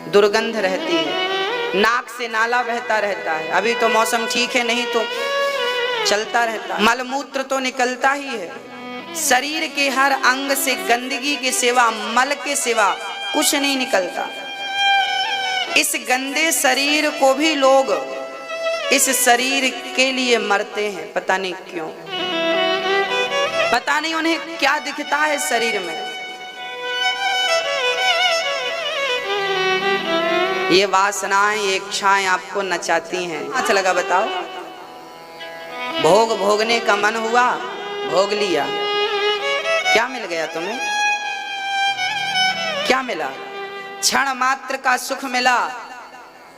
दुर्गंध रहती है, नाक से नाला बहता रहता है। अभी तो मौसम ठीक है, नहीं तो चलता रहता है। मलमूत्र तो निकलता ही है। शरीर के हर अंग से गंदगी के सिवा, मल के सिवा कुछ नहीं निकलता। इस गंदे शरीर को भी लोग इस शरीर के लिए मरते हैं, पता नहीं क्यों, पता नहीं उन्हें क्या दिखता है शरीर में। ये वासनाएं, ये इच्छाएं आपको नचाती हैं। अच्छा लगा बताओ? भोग भोगने का मन हुआ, भोग लिया, क्या मिल गया तुम्हें? क्या मिला? क्षण मात्र का सुख मिला,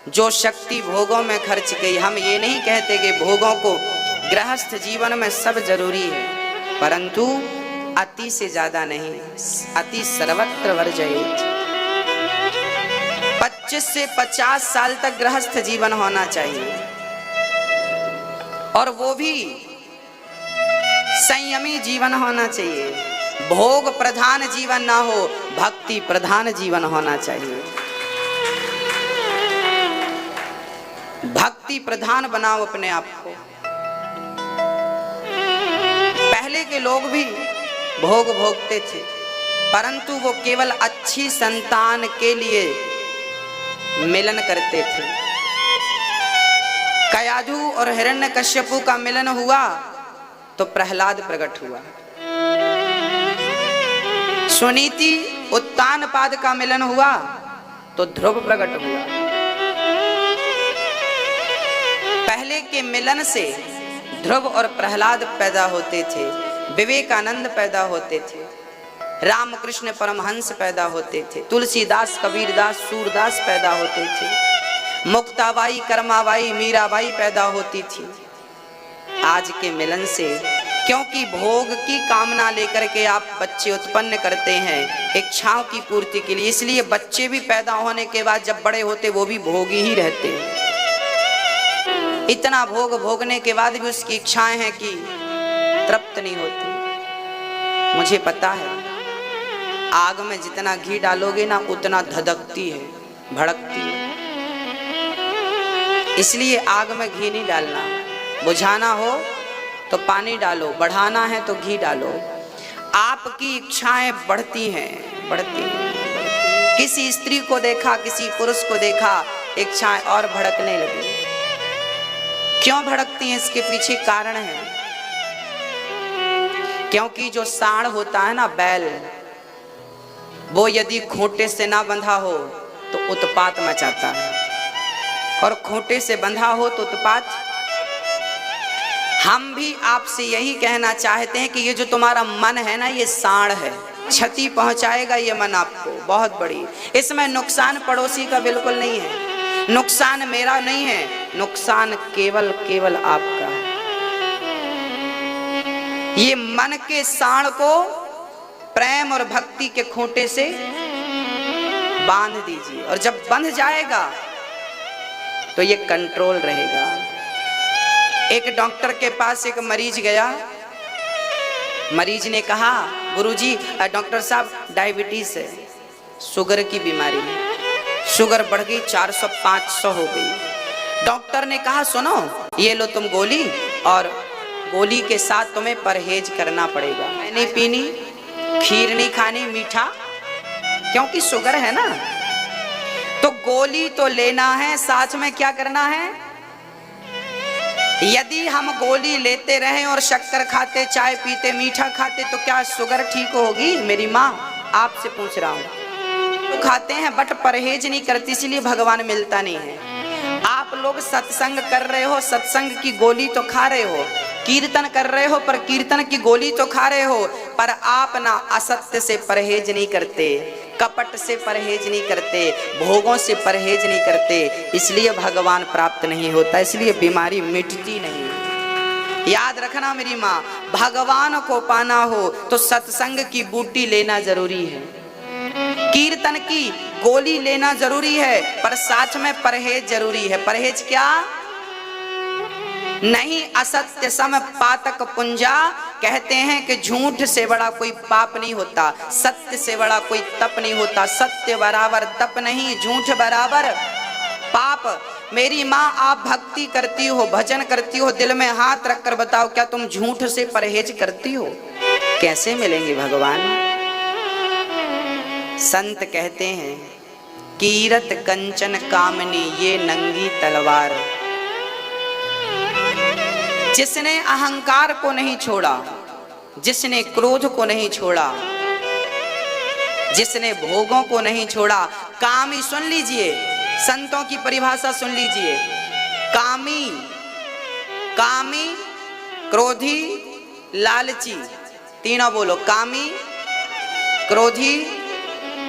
जो शक्ति भोगों में खर्च गई। हम ये नहीं कहते कि भोगों को गृहस्थ जीवन में सब जरूरी है, परंतु अति से ज्यादा नहीं। अति सर्वत्र वर्जयेत्। 25 से 50 साल तक गृहस्थ जीवन होना चाहिए, और वो भी संयमी जीवन होना चाहिए। भोग प्रधान जीवन ना हो, भक्ति प्रधान जीवन होना चाहिए। भक्ति प्रधान बनाओ अपने आप को। पहले के लोग भी भोग भोगते थे, परंतु वो केवल अच्छी संतान के लिए मिलन करते थे। कयाधु और हिरण्यकश्यपु का मिलन हुआ तो प्रहलाद प्रकट हुआ। सुनीति उत्तानपाद का मिलन हुआ तो ध्रुव प्रकट हुआ। पहले के मिलन से ध्रुव और प्रहलाद पैदा होते थे, विवेकानंद पैदा होते थे, रामकृष्ण परमहंस पैदा होते थे, तुलसीदास, कबीरदास, सूरदास पैदा होते थे, मुक्ताबाई, कर्माबाई, मीराबाई पैदा होती थी। आज के मिलन से, क्योंकि भोग की कामना लेकर के आप बच्चे उत्पन्न करते हैं इच्छाओं की पूर्ति के लिए, इसलिए बच्चे भी पैदा होने के बाद जब बड़े होते वो भी भोगी ही रहते हैं। इतना भोग भोगने के बाद भी उसकी इच्छाएं हैं कि तृप्त नहीं होती। मुझे पता है, आग में जितना घी डालोगे ना उतना धधकती है, भड़कती है। इसलिए आग में घी नहीं डालना। बुझाना हो तो पानी डालो, बढ़ाना है तो घी डालो। आपकी इच्छाएं बढ़ती हैं, बढ़ती हैं। किसी स्त्री को देखा, किसी पुरुष को देखा, इच्छाएं और भड़कने लगी। क्यों भड़कती हैं? इसके पीछे कारण है। क्योंकि जो सांड होता है ना, बैल, वो यदि खूंटे से ना बंधा हो तो उत्पात मचाता है, और खूंटे से बंधा हो तो उत्पात। हम भी आपसे यही कहना चाहते हैं कि ये जो तुम्हारा मन है ना, ये सांड है, क्षति पहुंचाएगा ये मन आपको बहुत बड़ी। इसमें नुकसान पड़ोसी का बिल्कुल नहीं है, नुकसान मेरा नहीं है, नुकसान केवल केवल आपका है। ये मन के सांड को प्रेम और भक्ति के खूंटे से बांध दीजिए, और जब बंध जाएगा तो ये कंट्रोल रहेगा। एक डॉक्टर के पास एक मरीज गया। मरीज ने कहा, गुरुजी, डॉक्टर साहब डायबिटीज है, शुगर की बीमारी है, शुगर बढ़ गई, 400-500 हो गई। डॉक्टर ने कहा, सुनो, ये लो तुम गोली, और गोली के साथ तुम्हें परहेज करना पड़ेगा। नहीं पीनी, खीर नहीं खानी, मीठा, क्योंकि शुगर है ना। तो गोली तो लेना है, साथ में क्या करना है? यदि हम गोली लेते रहें और शक्कर खाते, चाय पीते, मीठा खाते, तो क्या शुगर ठीक होगी? मेरी माँ आपसे पूछ रहा हूँ। तो खाते हैं बट परहेज नहीं करती, इसलिए भगवान मिलता नहीं है। आप लोग सत्संग कर रहे हो, सत्संग की गोली तो खा रहे हो, कीर्तन कर रहे हो पर कीर्तन की गोली तो खा रहे हो, पर आप ना असत्य से परहेज नहीं करते, कपट से परहेज नहीं करते, भोगों से परहेज नहीं करते, इसलिए भगवान प्राप्त नहीं होता, इसलिए बीमारी मिटती नहीं। याद रखना मेरी माँ, भगवान को पाना हो तो सत्संग की बूटी लेना जरूरी है, कीर्तन की गोली लेना जरूरी है, पर साथ में परहेज जरूरी है। परहेज क्या? नहीं असत्य सम पातक पुंजा, कहते हैं कि झूठ से बड़ा कोई पाप नहीं होता, सत्य से बड़ा कोई तप नहीं होता। सत्य बराबर तप नहीं, झूठ बराबर पाप। मेरी माँ, आप भक्ति करती हो, भजन करती हो, दिल में हाथ रखकर बताओ, क्या तुम झूठ से परहेज करती हो? कैसे मिलेंगे भगवान? संत कहते हैं, कीरत कंचन कामनी ये नंगी तलवार। जिसने अहंकार को नहीं छोड़ा, जिसने क्रोध को नहीं छोड़ा, जिसने भोगों को नहीं छोड़ा, कामी, सुन लीजिए, संतों की परिभाषा सुन लीजिए, कामी, कामी, क्रोधी, लालची, तीनों बोलो, कामी, क्रोधी,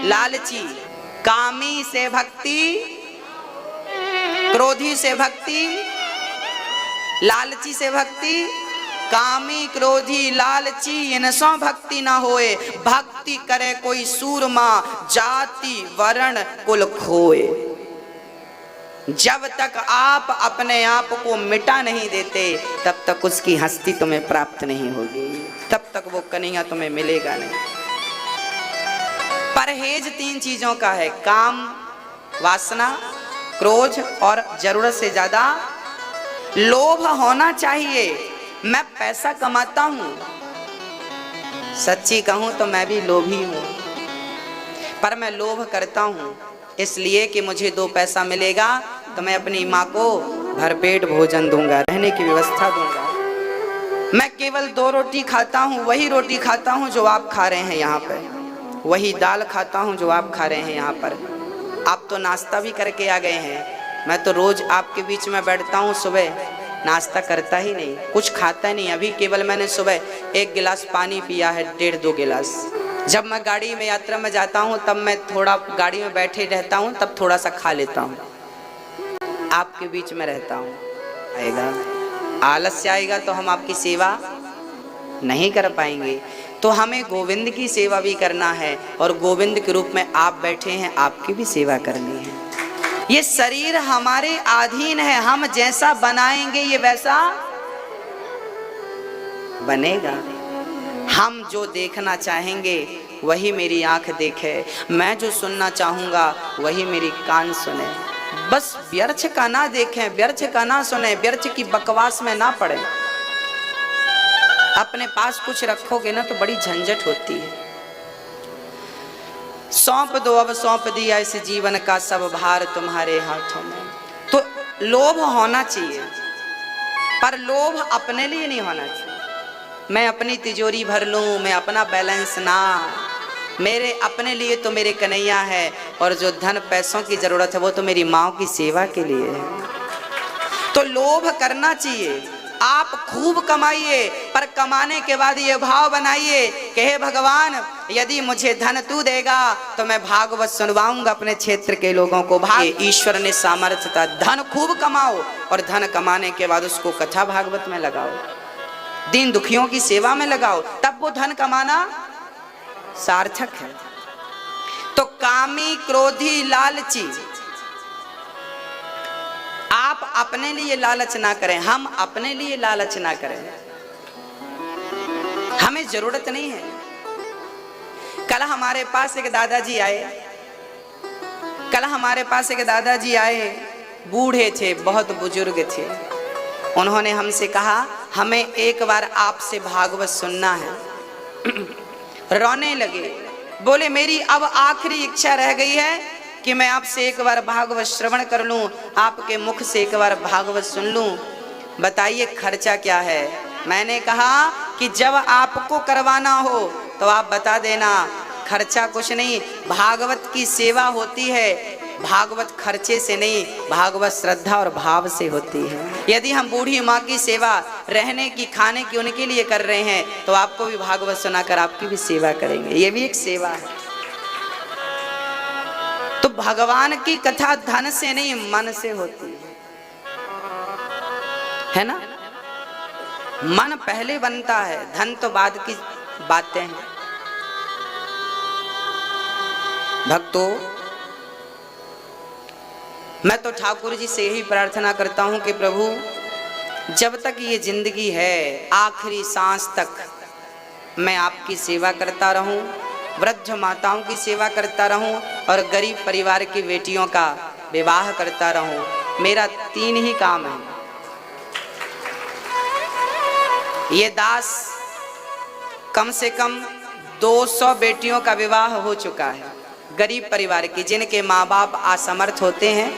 लालची। कामी से भक्ति, क्रोधी से भक्ति, लालची से भक्ति। कामी, क्रोधी, लालची इनसों भक्ति ना होए, भक्ति करे कोई सूरमा, जाति वर्ण कुल खोए। जब तक आप अपने आप को मिटा नहीं देते, तब तक उसकी हस्ती तुम्हें प्राप्त नहीं होगी, तब तक वो कन्हैया तुम्हें मिलेगा नहीं। परहेज तीन चीजों का है, काम, वासना, क्रोध और जरूरत से ज्यादा लोभ होना चाहिए। मैं पैसा कमाता हूं, सच्ची कहूं तो मैं भी लोभी हूं, पर मैं लोभ करता हूं इसलिए कि मुझे 2 पैसा मिलेगा तो मैं अपनी माँ को भरपेट भोजन दूंगा, रहने की व्यवस्था दूंगा। मैं केवल 2 रोटी खाता हूँ, वही रोटी खाता हूँ जो आप खा रहे हैं यहाँ पर, वही दाल खाता हूँ जो आप खा रहे हैं यहाँ पर। आप तो नाश्ता भी करके आ गए हैं, मैं तो रोज आपके बीच में बैठता हूँ, सुबह नाश्ता करता ही नहीं, कुछ खाता नहीं। अभी केवल मैंने सुबह 1 गिलास पानी पिया है, 1.5-2 गिलास। जब मैं गाड़ी में यात्रा में जाता हूँ तब मैं थोड़ा गाड़ी में बैठे रहता हूँ, तब थोड़ा सा खा लेता हूँ, आपके बीच में रहता हूँ। आएगा आलस्य आएगा तो हम आपकी सेवा नहीं कर पाएंगे। तो हमें गोविंद की सेवा भी करना है और गोविंद के रूप में आप बैठे हैं, आपकी भी सेवा करनी है। ये शरीर हमारे अधीन है, हम जैसा बनाएंगे ये वैसा बनेगा। हम जो देखना चाहेंगे वही मेरी आंख देखे, मैं जो सुनना चाहूंगा वही मेरी कान सुने। बस व्यर्थ का ना देखें, व्यर्थ का ना सुने, व्यर्थ की बकवास में ना पड़े। अपने पास कुछ रखोगे ना तो बड़ी झंझट होती है। सौंप दो अब सौंप दिया इस जीवन का सब भार तुम्हारे हाथों में। तो लोभ होना चाहिए, पर लोभ अपने लिए नहीं होना चाहिए। मैं अपनी तिजोरी भर लूं, मैं अपना बैलेंस ना, मेरे अपने लिए तो मेरे कन्हैया है, और जो धन पैसों की जरूरत है वो तो मेरी माँ की सेवा के लिए है। तो लोभ करना चाहिए, आप खूब कमाइए, पर कमाने के बाद ये भाव बनाइए कि हे भगवान, यदि मुझे धन तू देगा तो मैं भागवत सुनवाऊंगा अपने क्षेत्र के लोगों को। ईश्वर ने सामर्थ्य था, धन खूब कमाओ और धन कमाने के बाद उसको कथा भागवत में लगाओ, दीन दुखियों की सेवा में लगाओ, तब वो धन कमाना सार्थक है। तो कामी, क्रोधी, लालची, आप अपने लिए लालच ना करें, हम अपने लिए लालच ना करें, हमें जरूरत नहीं है। कल हमारे पास एक दादाजी आए, बूढ़े थे, बहुत बुजुर्ग थे। उन्होंने हमसे कहा हमें एक बार आपसे भागवत सुनना है। रोने लगे, बोले मेरी अब आखिरी इच्छा रह गई है कि मैं आपसे एक बार भागवत श्रवण कर लूं, आपके मुख से एक बार भागवत सुन लूं, बताइए खर्चा क्या है। मैंने कहा कि जब आपको करवाना हो तो आप बता देना, खर्चा कुछ नहीं, भागवत की सेवा होती है, भागवत खर्चे से नहीं, भागवत श्रद्धा और भाव से होती है। यदि हम बूढ़ी माँ की सेवा रहने की, खाने की उनके लिए कर रहे हैं तो आपको भी भागवत सुनाकर आपकी भी सेवा करेंगे, ये भी एक सेवा है। तो भगवान की कथा धन से नहीं मन से होती है ना। मन पहले बनता है, धन तो बाद की बातें हैं। भक्तों, मैं तो ठाकुर जी से यही प्रार्थना करता हूं कि प्रभु जब तक ये जिंदगी है आखिरी सांस तक मैं आपकी सेवा करता रहूं, वृद्ध माताओं की सेवा करता रहूं और गरीब परिवार की बेटियों का विवाह करता रहूं। मेरा 3 ही काम है। ये दास कम से कम 200 बेटियों का विवाह हो चुका है, गरीब परिवार की, जिनके माँ बाप असमर्थ होते हैं,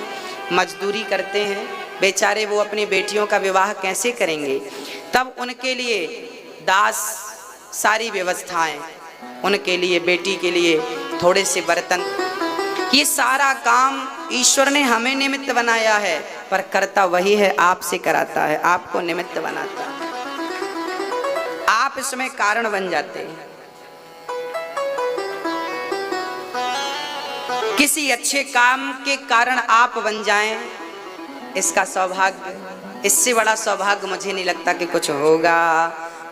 मजदूरी करते हैं, बेचारे वो अपनी बेटियों का विवाह कैसे करेंगे। तब उनके लिए दास सारी व्यवस्थाएं, उनके लिए बेटी के लिए थोड़े से बर्तन, ये सारा काम ईश्वर ने हमें निमित्त बनाया है, पर करता वही है, आपसे कराता है, आपको निमित्त बनाता है। आप इसमें कारण बन जाते हैं। किसी अच्छे काम के कारण आप बन जाएं, इसका सौभाग्य, इससे बड़ा सौभाग्य मुझे नहीं लगता कि कुछ होगा।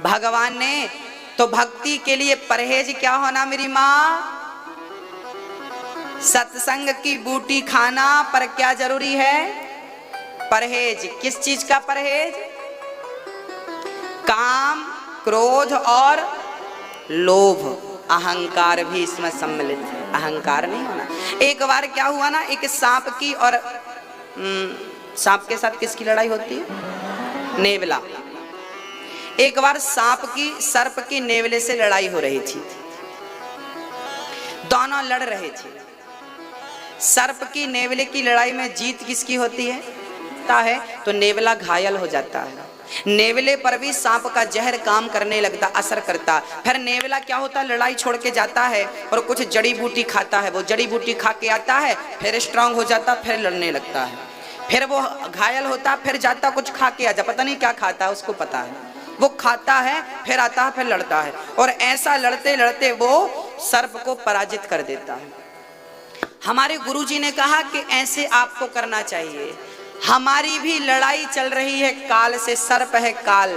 भगवान ने तो भक्ति के लिए परहेज क्या होना मेरी माँ, सत्संग की बूटी खाना, पर क्या जरूरी है, परहेज। किस चीज का परहेज? काम, क्रोध और लोभ, अहंकार भी इसमें सम्मिलित है। अहंकार नहीं होना। एक बार क्या हुआ ना, एक सांप की और सांप के साथ किसकी लड़ाई होती है? नेवला। एक बार सांप की सर्प की नेवले से लड़ाई हो रही थी, दोनों लड़ रहे थे। सर्प की नेवले की लड़ाई में जीत किसकी होती है? तो नेवला घायल हो जाता है। नेवले पर भी सांप का जहर काम करने लगता, असर करता। फिर नेवला क्या होता, लड़ाई छोड़ के जाता है और कुछ जड़ी बूटी खाता है। वो जड़ी बूटी खा के आता है, फिर स्ट्रांग हो जाता, फिर लड़ने लगता है। फिर वो घायल होता, फिर जाता कुछ खा के आता, पता नहीं क्या खाता है, उसको पता है। वो खाता है, फिर आता है, फिर लड़ता है, और ऐसा लड़ते लड़ते वो सर्प को पराजित कर देता है। हमारे गुरुजी ने कहा कि ऐसे आपको करना चाहिए। हमारी भी लड़ाई चल रही है काल से, सर्प है काल,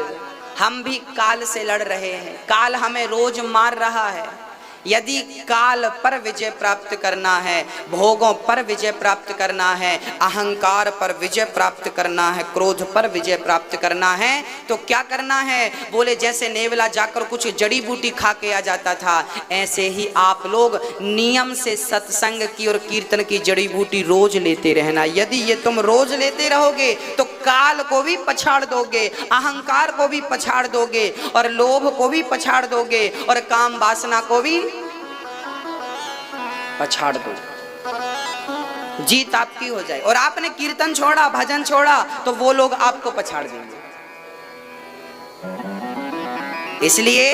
हम भी काल से लड़ रहे हैं। काल हमें रोज मार रहा है। यदि काल पर विजय प्राप्त करना है, भोगों पर विजय प्राप्त करना है, अहंकार पर विजय प्राप्त करना है, क्रोध पर विजय प्राप्त करना है, तो क्या करना है? बोले जैसे नेवला जाकर कुछ जड़ी बूटी खा के आ जाता था, ऐसे ही आप लोग नियम से सत्संग की और कीर्तन की जड़ी बूटी रोज लेते रहना। यदि ये तुम रोज लेते रहोगे तो काल को भी पछाड़ दोगे, अहंकार को भी पछाड़ दोगे, और लोभ को भी पछाड़ दोगे, और काम वासना को भी पछाड़ दो। जीत आपकी हो जाए। और आपने कीर्तन छोड़ा, भजन छोड़ा, तो वो लोग आपको पछाड़ देंगे। इसलिए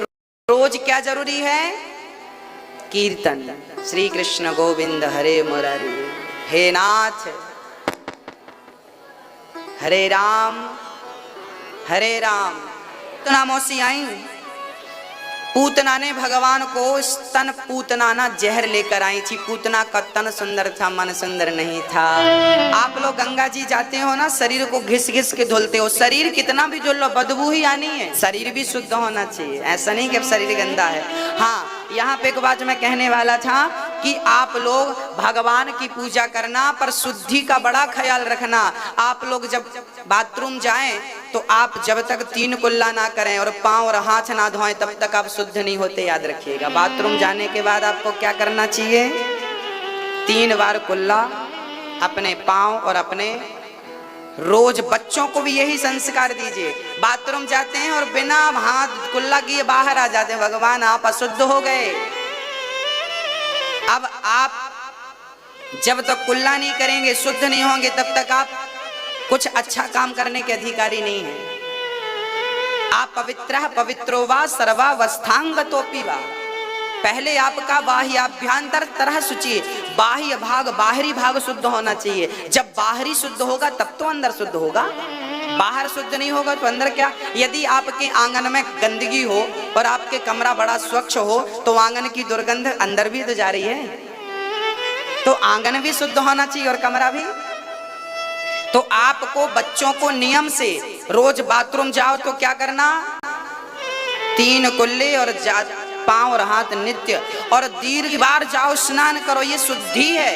रोज क्या जरूरी है? कीर्तन। श्री कृष्ण गोविंद हरे मुरारी, हे नाथ हरे राम हरे राम। पूतना मौसी आई, पूतना ने भगवान को स्तन पूतनाना जहर लेकर आई थी। पूतना का तन सुंदर था, मन सुंदर नहीं था। आप लोग गंगा जी जाते हो ना, शरीर को घिस घिस के धुलते हो, शरीर कितना भी धुल लो बदबू ही आनी है। शरीर भी शुद्ध होना चाहिए, ऐसा नहीं कि अब शरीर गंदा है। हाँ, यहाँ पे एक बात मैं कहने वाला था कि आप लोग भगवान की पूजा करना, पर शुद्धि का बड़ा ख्याल रखना। आप लोग जब बाथरूम जाएं तो आप जब तक 3 कुल्ला ना करें और पांव और हाथ ना धोएं, तब तक आप शुद्ध नहीं होते, याद रखिएगा। बाथरूम जाने के बाद आपको क्या करना चाहिए? 3 बार कुल्ला अपने पांव और अपने, रोज बच्चों को भी यही संस्कार दीजिए। बाथरूम जाते हैं और बिना हाथ कुल्ला किए बाहर आ जाते हैं, भगवान आप अशुद्ध हो गए। अब आप जब तक कुल्ला नहीं करेंगे, शुद्ध नहीं होंगे, तब तक आप कुछ अच्छा काम करने के अधिकारी नहीं हैं। आप पवित्रः पवित्रो वा सर्वावस्थांगतोपि वा। पहले आपका बाह्याभ्यंतर तरह शुचि, बाह्य भाग बाहरी भाग शुद्ध होना चाहिए। जब बाहरी शुद्ध होगा तब तो अंदर शुद्ध होगा। बाहर शुद्ध नहीं होगा तो अंदर क्या? यदि आपके आंगन में गंदगी हो और आपके कमरा बड़ा स्वच्छ हो, तो आंगन की दुर्गंध अंदर भी तो जा रही है। तो आंगन भी शुद्ध होना चाहिए और कमरा भी। तो आपको बच्चों को नियम से रोज बाथरूम जाओ तो क्या करना? 3 कुल्ले और पांव और हाथ नित्य, और दीर्घ बार जाओ, स्नान करो, ये शुद्धि है।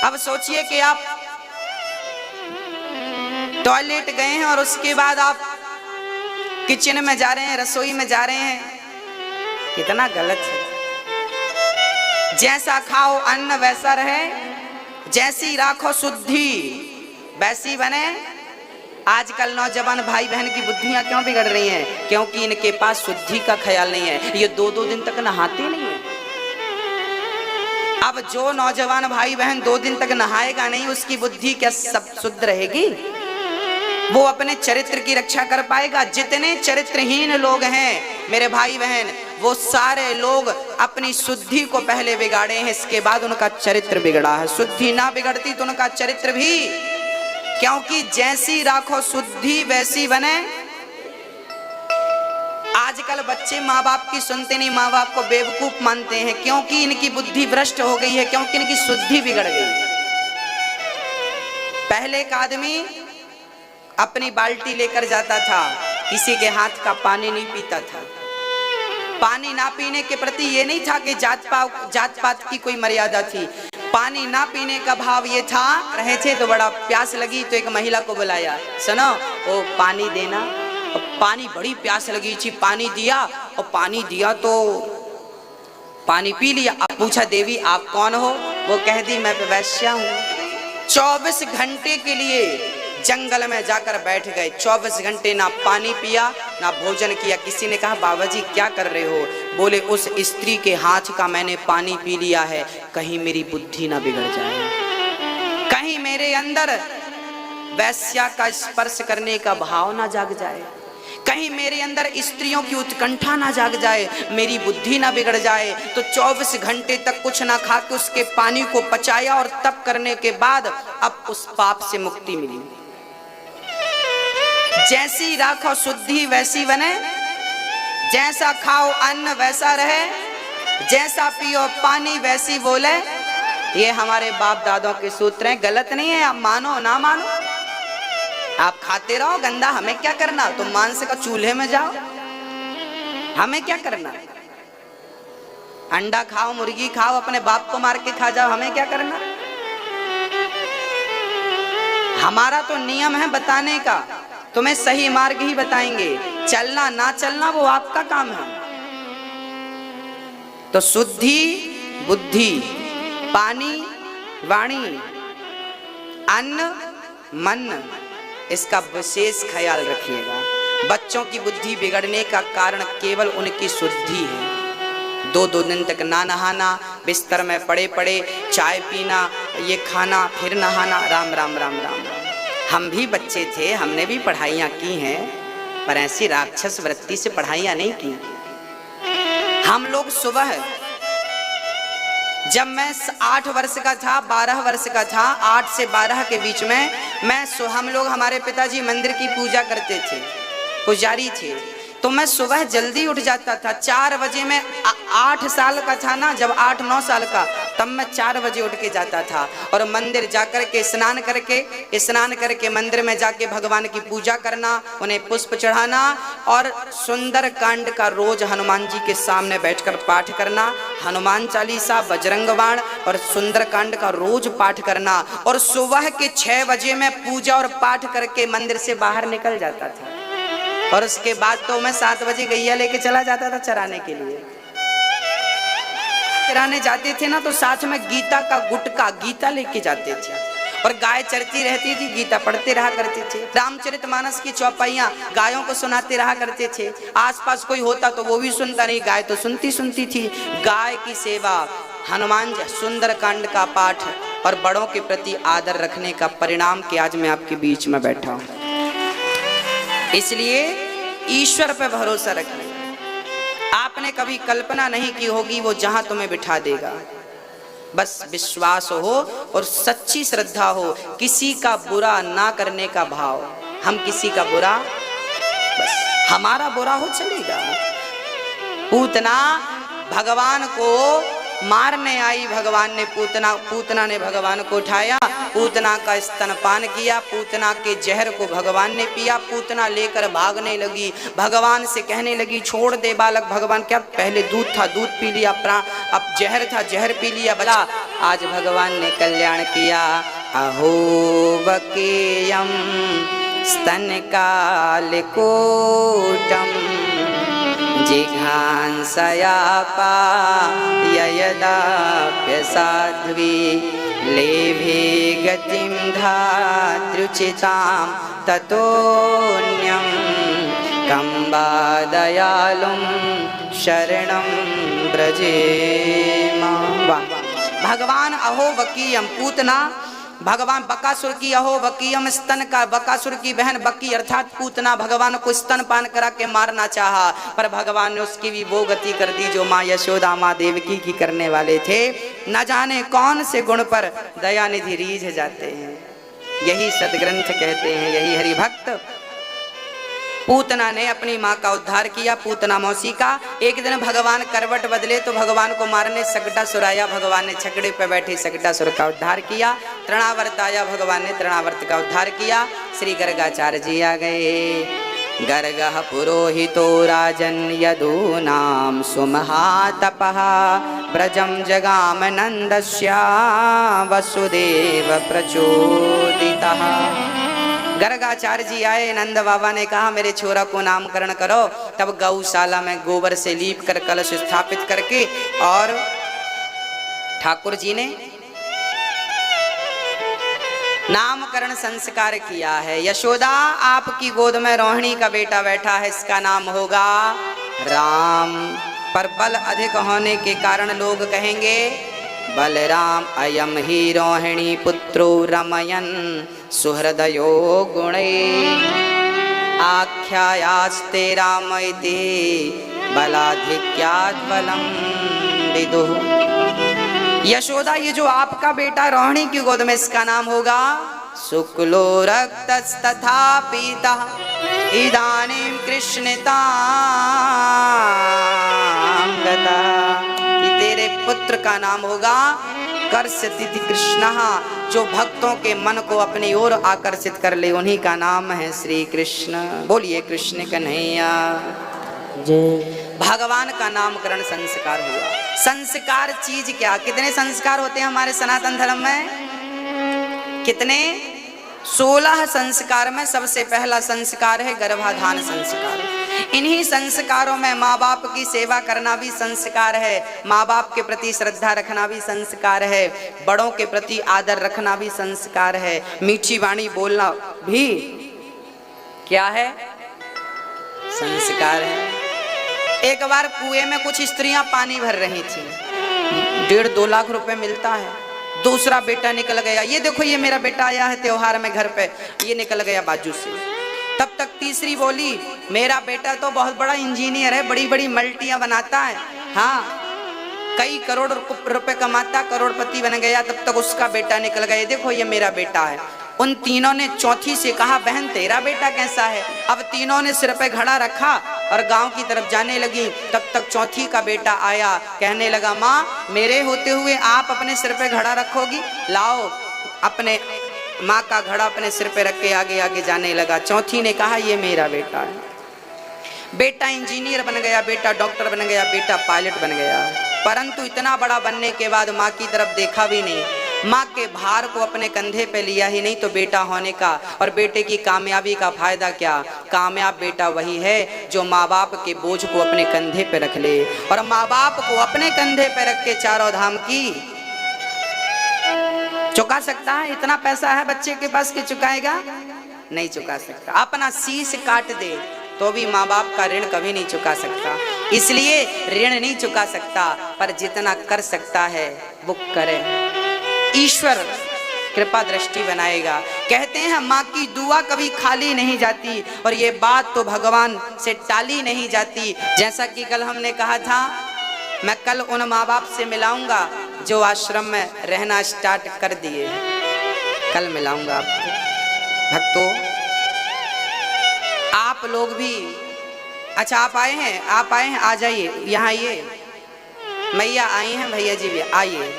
अब सोचिए कि आप टॉयलेट गए हैं और उसके बाद आप किचन में जा रहे हैं, रसोई में जा रहे हैं, कितना गलत है। जैसा खाओ अन्न वैसा रहे, जैसी राखो शुद्धि वैसी बने। आजकल नौजवान भाई बहन की बुद्धियां क्यों बिगड़ रही हैं? क्योंकि इनके पास शुद्धि का ख्याल नहीं है। ये 2-2 दिन तक नहाते नहीं है। अब जो नौजवान भाई बहन 2 दिन तक नहाएगा नहीं, उसकी बुद्धि क्या सब शुद्ध रहेगी? वो अपने चरित्र की रक्षा कर पाएगा? जितने चरित्रहीन लोग हैं मेरे भाई बहन, वो सारे लोग अपनी शुद्धि को पहले बिगाड़े हैं, इसके बाद उनका चरित्र बिगड़ा है। शुद्धि ना बिगड़ती तो उनका चरित्र भी, क्योंकि जैसी राखो शुद्धि वैसी बने। आजकल बच्चे माँ बाप की सुनते नहीं, माँ बाप को बेवकूफ मानते हैं, क्योंकि इनकी बुद्धि भ्रष्ट हो गई है, क्योंकि इनकी शुद्धि बिगड़ गई। पहले एक आदमी अपनी बाल्टी लेकर जाता था, किसी के हाथ का पानी नहीं पीता था। पानी ना पीने के प्रति ये नहीं था कि जात पात की कोई मर्यादा थी। पानी ना पीने का भाव ये था, रहे थे तो बड़ा प्यास लगी तो एक महिला को बुलाया, सुनो वो पानी देना। और पानी, बड़ी प्यास लगी थी, पानी दिया और पानी दिया तो पानी पी लिया। अब पूछा देवी आप कौन हो? वो कह दी मैं वैश्या हूँ। 24 घंटे के लिए जंगल में जाकर बैठ गए। 24 घंटे ना पानी पिया ना भोजन किया। किसी ने कहा बाबा जी क्या कर रहे हो? बोले उस स्त्री के हाथ का मैंने पानी पी लिया है, कहीं मेरी बुद्धि ना बिगड़ जाए, कहीं मेरे अंदर वैश्या का स्पर्श करने का भाव ना जाग जाए, कहीं मेरे अंदर स्त्रियों की उत्कंठा ना जाग जाए, मेरी बुद्धि ना बिगड़ जाए। तो 24 घंटे तक कुछ ना खा के उसके पानी को पचाया और तप करने के बाद अब उस पाप से मुक्ति मिली। जैसी राखो शुद्धि वैसी बने, जैसा खाओ अन्न वैसा रहे, जैसा पियो पानी वैसी बोले। ये हमारे बाप दादों के सूत्र हैं, गलत नहीं है। आप मानो ना मानो, आप खाते रहो गंदा, हमें क्या करना? तुम मांस का चूल्हे में जाओ, हमें क्या करना? अंडा खाओ, मुर्गी खाओ, अपने बाप को मार के खा जाओ, हमें क्या करना? हमारा तो नियम है बताने का, तुम्हें सही मार्ग ही बताएंगे, चलना ना चलना वो आपका काम है। तो शुद्धि बुद्धि, पानी वाणी, अन्न मन, इसका विशेष ख्याल रखिएगा। बच्चों की बुद्धि बिगड़ने का कारण केवल उनकी शुद्धि है। 2-2 दिन तक ना नहाना, बिस्तर में पड़े पड़े चाय पीना, ये खाना फिर नहाना। राम राम राम राम राम। हम भी बच्चे थे, हमने भी पढ़ाइयाँ की हैं, पर ऐसी राक्षस वृत्ति से पढ़ाइयाँ नहीं की। हम लोग सुबह, जब मैं 8 वर्ष का था, 12 वर्ष का था, 8 से 12 के बीच में हम लोग, हमारे पिताजी मंदिर की पूजा करते थे, पुजारी थे, तो मैं सुबह जल्दी उठ जाता था 4 बजे। मैं 8 साल का था ना, जब 8-9 साल का, तब मैं 4 बजे उठ के जाता था और मंदिर जाकर के स्नान करके मंदिर में जाके भगवान की पूजा करना, उन्हें पुष्प चढ़ाना और सुंदर कांड का रोज हनुमान जी के सामने बैठकर पाठ करना। हनुमान चालीसा, बजरंग बाण और सुंदर कांड का रोज पाठ करना। और सुबह के 6 बजे मैं पूजा और पाठ करके मंदिर से बाहर निकल जाता था। और उसके बाद तो मैं 7 बजे गैया लेके चला जाता था चराने के लिए। चराने जाते थे ना, तो साथ में गीता का गुटका, गीता लेके जाते थे और गाय चरती रहती थी, गीता पढ़ते रहा करते थे। रामचरितमानस की चौपाइयाँ गायों को सुनाते रहा करते थे। आसपास कोई होता तो वो भी सुनता नहीं, गाय तो सुनती थी। गाय की सेवा, हनुमान जी, सुंदर कांड का पाठ और बड़ों के प्रति आदर रखने का परिणाम कि आज मैं आपके बीच में बैठा हूँ। इसलिए ईश्वर पे भरोसा रखें। आपने कभी कल्पना नहीं की होगी वो जहां तुम्हें बिठा देगा। बस विश्वास हो और सच्ची श्रद्धा हो, किसी का बुरा ना करने का भाव। हम किसी का बुरा, बस हमारा बुरा हो चलेगा। पूतना भगवान को मारने आई, भगवान ने पूतना ने भगवान को उठाया, पूतना का स्तनपान किया, पूतना के जहर को भगवान ने पिया। पूतना लेकर भागने लगी, भगवान से कहने लगी छोड़ दे बालक। भगवान क्या, पहले दूध था दूध पी लिया, अब जहर था जहर पी लिया, बला आज भगवान ने कल्याण किया। अहो बकेयम स्तनकालकूटं जिघांसयापाययदाप्यसाध्वी लेभे गतिं धातृचितां ततोऽन्यं कम्बादयालुं शरणं व्रजेम। भगवान अहोबकीयम पूतना, भगवान बकासुर की अहोबकीयम स्तन का, बकासुर की बहन बकी अर्थात पूतना भगवान को स्तन पान करा के मारना चाहा, पर भगवान ने उसकी भी वो गति कर दी जो माँ यशोदा माँ देवकी की करने वाले थे। न जाने कौन से गुण पर दयानिधि रीझ जाते हैं, यही सदग्रंथ कहते हैं, यही हरि भक्त। पूतना ने अपनी माँ का उद्धार किया, पूतना मौसी का। एक दिन भगवान करवट बदले तो भगवान को मारने सकटासुर आया, भगवान ने छकड़े पे बैठे सकटासुर का उद्धार किया। तृणावर्त आया, भगवान ने तृणावर्त का उद्धार किया। श्री गर्गाचार्य जी आ गए। गर्गः पुरोहितो राजन यदूनां सुमहातपः व्रजं जगाम नन्दस्या वसुदेव प्रचोदितः। गर्गाचार्य जी आए, नंद बाबा ने कहा मेरे छोरा को नामकरण करो। तब गौशाला में गोबर से लीप कर कलश स्थापित करके और ठाकुर जी ने नामकरण संस्कार किया है। यशोदा आपकी गोद में रोहिणी का बेटा बैठा है, इसका नाम होगा राम। पर बल अधिक होने के कारण लोग कहेंगे बलराम अयम ही रोहिणी पुत्रो रमयन सुहृदयो गुणे आख्यायास्ते राम इति बलाधिक्यात् बलं विदुः। यशोदा ये जो आपका बेटा रोहिणी की गोद में, इसका नाम होगा शुक्लो रक्तस्तथा पीतः इदानीं कृष्णतां गतः। तेरे पुत्र का नाम होगा कर्षति कृष्णः, जो भक्तों के मन को अपनी ओर आकर्षित कर ले, उन्हीं का नाम है श्री कृष्ण। बोलिए कृष्ण कन्हैया जय। भगवान का नामकरण संस्कार हुआ। संस्कार चीज क्या, कितने संस्कार होते हैं हमारे सनातन धर्म में? कितने? 16 संस्कार में सबसे पहला संस्कार है गर्भाधान संस्कार। इन्हीं संस्कारों में माँ बाप की सेवा करना भी संस्कार है, माँ बाप के प्रति श्रद्धा रखना भी संस्कार है, बड़ों के प्रति आदर रखना भी संस्कार है, मीठी वाणी बोलना भी क्या है? संस्कार है। एक बार कुएं में कुछ स्त्रियां पानी भर रही थी, 1.5-2 लाख रुपए मिलता है। दूसरा बेटा निकल गया, ये देखो ये मेरा बेटा आया है त्योहार में घर पे, ये निकल गया बाजू से। तब तक तीसरी बोली मेरा बेटा तो बहुत बड़ा इंजीनियर है, बड़ी बड़ी मल्टियां बनाता है, हाँ कई करोड़ रुपए कमाता, करोड़पति बन गया। तब तक उसका बेटा निकल गया, देखो ये मेरा बेटा है। उन तीनों ने चौथी से कहा बहन तेरा बेटा कैसा है? अब तीनों ने सिर पे घड़ा रखा और गांव की तरफ जाने लगी। तब तक चौथी का बेटा आया, कहने लगा माँ मेरे होते हुए आप अपने सिर पे घड़ा रखोगी? लाओ। अपने माँ का घड़ा अपने सिर पे रख के आगे आगे जाने लगा। चौथी ने कहा ये मेरा बेटा है। बेटा इंजीनियर बन गया, बेटा डॉक्टर बन गया, बेटा पायलट बन गया। परंतु इतना बड़ा बनने के बाद माँ की तरफ देखा भी नहीं, माँ के भार को अपने कंधे पे लिया ही नहीं। तो बेटा होने का और बेटे की कामयाबी का फायदा क्या? कामयाब बेटा वही है जो माँ बाप के बोझ को अपने कंधे पे रख ले, और माँ बाप को अपने कंधे पे रख के चारों धाम की चुका सकता है। इतना पैसा है बच्चे के पास कि चुकाएगा? नहीं चुका सकता। अपना शीश काट दे तो भी माँ बाप का ऋण कभी नहीं चुका सकता। इसलिए ऋण नहीं चुका सकता, पर जितना कर सकता है वो करे। ईश्वर कृपा दृष्टि बनाएगा। कहते हैं माँ की दुआ कभी खाली नहीं जाती, और ये बात तो भगवान से टाली नहीं जाती। जैसा कि कल हमने कहा था, मैं कल उन माँ बाप से मिलाऊंगा जो आश्रम में रहना स्टार्ट कर दिए। कल मिलाऊंगा आपको। भक्तों आप लोग भी, अच्छा आप आए हैं, आप आए हैं, आ जाइए यहाँ आइए। मैया आई हैं, भैया जी भी आइए।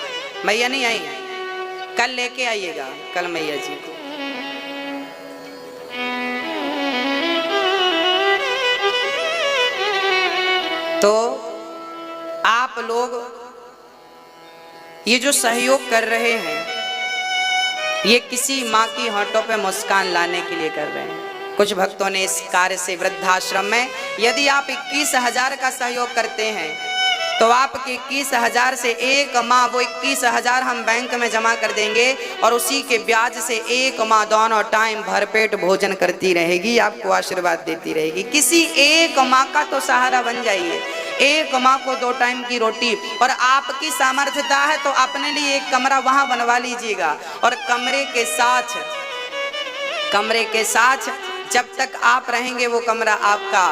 मैया नहीं आई, कल लेके आइएगा कल मैया जी को। तो आप लोग ये जो सहयोग कर रहे हैं, ये किसी माँ की होठों पे मुस्कान लाने के लिए कर रहे हैं। कुछ भक्तों ने इस कार्य से वृद्धाश्रम में यदि आप 21,000 का सहयोग करते हैं तो आपके 21,000 से एक माह वो 21,000 हम बैंक में जमा कर देंगे और उसी के ब्याज से एक माह दोनों टाइम भरपेट भोजन करती रहेगी, आपको आशीर्वाद देती रहेगी। किसी एक माह का तो सहारा बन जाइए, एक माह को 2 टाइम की रोटी, और आपकी सामर्थ्यता है तो अपने लिए एक कमरा वहां बनवा लीजिएगा। और कमरे के साथ जब तक आप रहेंगे वो कमरा आपका